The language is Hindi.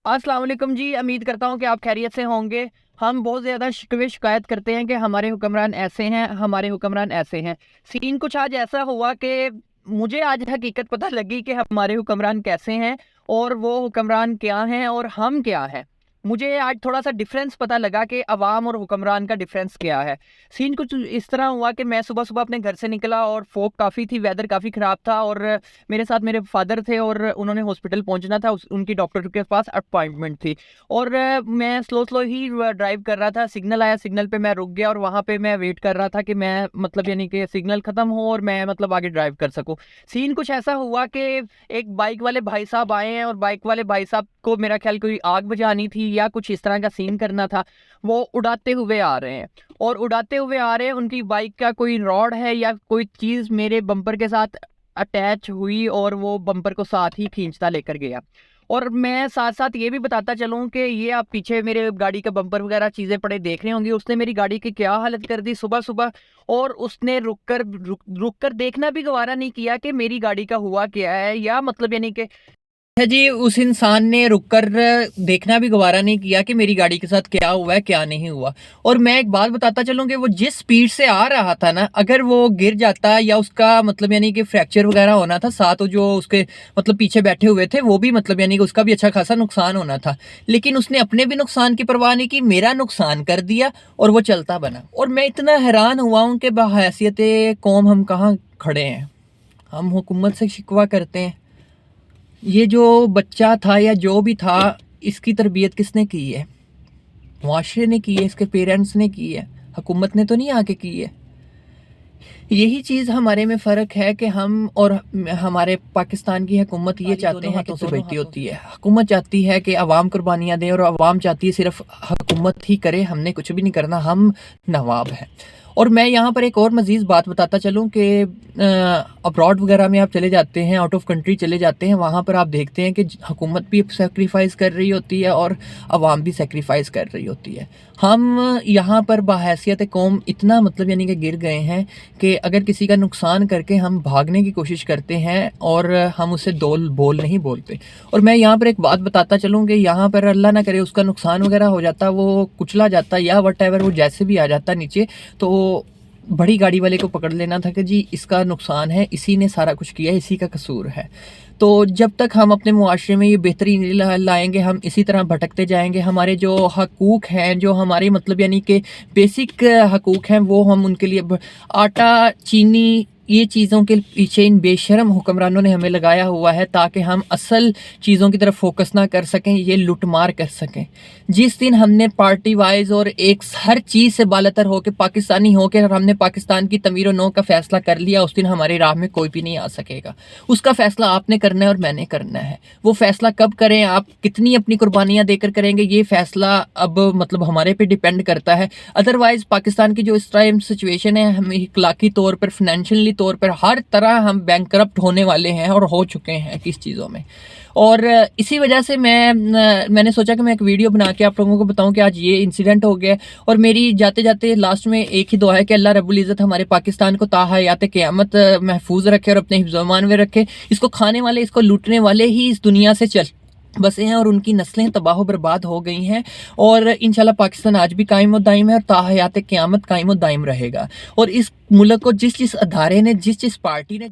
अस्सलाम वालेकुम जी। उम्मीद करता हूँ कि आप खैरियत से होंगे। हम बहुत ज़्यादा शिकवे शिकायत करते हैं कि हमारे हुक्मरान ऐसे हैं, हमारे हुक्मरान ऐसे हैं। सीन कुछ आज ऐसा हुआ कि मुझे आज हकीकत पता लगी कि हमारे हुक्मरान कैसे हैं और वो हुक्मरान क्या हैं और हम क्या हैं। मुझे आज थोड़ा सा डिफरेंस पता लगा कि अवाम और हुक्मरान का डिफरेंस क्या है। सीन कुछ इस तरह हुआ कि मैं सुबह सुबह अपने घर से निकला और फोग काफ़ी थी, वेदर काफ़ी ख़राब था और मेरे साथ मेरे फादर थे और उन्होंने हॉस्पिटल पहुंचना था। उनकी डॉक्टर के पास अपॉइंटमेंट थी और मैं स्लो स्लो ही ड्राइव कर रहा था। सिग्नल आया, सिग्नल पे मैं रुक गया और वहाँ पे मैं वेट कर रहा था कि मैं मतलब यानी कि सिग्नल ख़त्म हो और मैं मतलब आगे ड्राइव कर सकूँ। सीन कुछ ऐसा हुआ कि एक बाइक वाले भाई साहब आए हैं और बाइक वाले भाई साहब को मेरा ख्याल कोई आग बुझानी थी या कुछ इस तरह का सीन करना था। वो उड़ाते हुए आ रहे हैं और उड़ाते हुए आ रहे हैं, उनकी बाइक का कोई रॉड है या कोई चीज़ मेरे बम्पर के साथ अटैच हुई और वो बम्पर को साथ ही खींचता लेकर गया। और मैं साथ साथ ये भी बताता चलूँ कि ये आप पीछे मेरे गाड़ी का बम्पर वगैरह चीज़ें पड़े देख रहे होंगे, उसने मेरी गाड़ी की क्या हालत कर दी सुबह सुबह। और उसने रुक कर देखना भी गवारा नहीं किया कि मेरी गाड़ी का हुआ क्या है, या मतलब यानी कि अच्छा जी, उस इंसान ने रुककर देखना भी गवारा नहीं किया कि मेरी गाड़ी के साथ क्या हुआ है क्या नहीं हुआ। और मैं एक बात बताता चलूं कि वो जिस स्पीड से आ रहा था ना, अगर वो गिर जाता या उसका मतलब यानी कि फ्रैक्चर वगैरह होना था, साथ जो उसके मतलब पीछे बैठे हुए थे वो भी मतलब यानी कि उसका भी अच्छा खासा नुकसान होना था। लेकिन उसने अपने भी नुकसान की परवाह नहीं की, मेरा नुकसान कर दिया और वो चलता बना। और मैं इतना हैरान हुआ हूँ कि बहैसियत कौम हम कहाँ खड़े हैं। हम हुकूमत से शिकवा करते हैं। ये जो बच्चा था या जो भी था, इसकी तरबियत किसने की है? मुआशरे ने की है, इसके पेरेंट्स ने की है, हुकूमत ने तो नहीं आके की है। यही चीज़ हमारे में फ़र्क है कि हम और हमारे पाकिस्तान की हुकूमत ये चाहते हैं कि तो बेटी होती है। हुकूमत चाहती है कि अवाम कुर्बानियाँ दें और अवाम चाहती है सिर्फ हुकूमत ही करे, हमने कुछ भी नहीं करना, हम नवाब हैं। और मैं यहाँ पर एक और मज़ीद बात बताता चलूँ कि अब्रॉड वगैरह में आप चले जाते हैं, आउट ऑफ कंट्री चले जाते हैं, वहाँ पर आप देखते हैं कि हुकूमत भी सेक्रीफाइस कर रही होती है और अवाम भी सेक्रीफाइस कर रही होती है। हम यहाँ पर बहैसियत कौम इतना मतलब यानी कि गिर गए हैं कि अगर किसी का नुकसान करके हम भागने की कोशिश करते हैं और हम उससे दोल बोल नहीं बोलते। और मैं यहाँ पर एक बात बताता चलूँ कि यहाँ पर अल्लाह ना करे उसका नुकसान वगैरह हो जाता, वो कुचला जाता या वट वो जैसे भी आ जाता नीचे, तो बड़ी गाड़ी वाले को पकड़ लेना था कि जी इसका नुकसान है, इसी ने सारा कुछ किया है, इसी का कसूर है। तो जब तक हम अपने मुआशरे में ये बेहतरी नहीं लाएंगे, हम इसी तरह भटकते जाएंगे। हमारे जो हकूक़ हैं, जो हमारे मतलब यानी कि बेसिक हकूक़ हैं, वो हम उनके लिए आटा, चीनी, ये चीज़ों के पीछे इन बेशरम हुक्मरानों ने हमें लगाया हुआ है ताकि हम असल चीज़ों की तरफ फोकस ना कर सकें, ये लुटमार कर सकें। जिस दिन हमने पार्टी वाइज और एक हर चीज़ से बालतर होकर पाकिस्तानी होकर हमने पाकिस्तान की तमीर नो का फ़ैसला कर लिया, उस दिन हमारी राह में कोई भी नहीं आ सकेगा। उसका फ़ैसला आपने करना है और मैंने करना है। वो फ़ैसला कब करें, आप कितनी अपनी कुर्बानियाँ देकर करेंगे, ये फ़ैसला अब मतलब हमारे पे डिपेंड करता है। अदरवाइज़ पाकिस्तान की जो इस टाइम सिचुएशन है, हम इखलाकी तौर पर, फाइनेंशियली तौर पर, हर तरह हम बैंकरप्ट होने वाले हैं और हो चुके हैं किस चीज़ों में। और इसी वजह से मैंने सोचा कि मैं एक वीडियो बना के आप लोगों को बताऊं कि आज ये इंसिडेंट हो गया। और मेरी जाते जाते लास्ट में एक ही दुआ है कि अल्लाह रब्बुल इज़्ज़त हमारे पाकिस्तान को ताहयात क़यामत महफूज रखे और अपने हिफ्ज़-ओ-अमान में रखे। इसको खाने वाले, इसको लूटने वाले ही इस दुनिया से चल बसे हैं और उनकी नस्लें तबाह बर्बाद हो गई हैं। और इंशाल्लाह पाकिस्तान आज भी कायम और दायम है और ताहयात क़यामत कायम और दायम रहेगा। और इस मुल्क को जिस जिस अदारे ने, जिस जिस पार्टी ने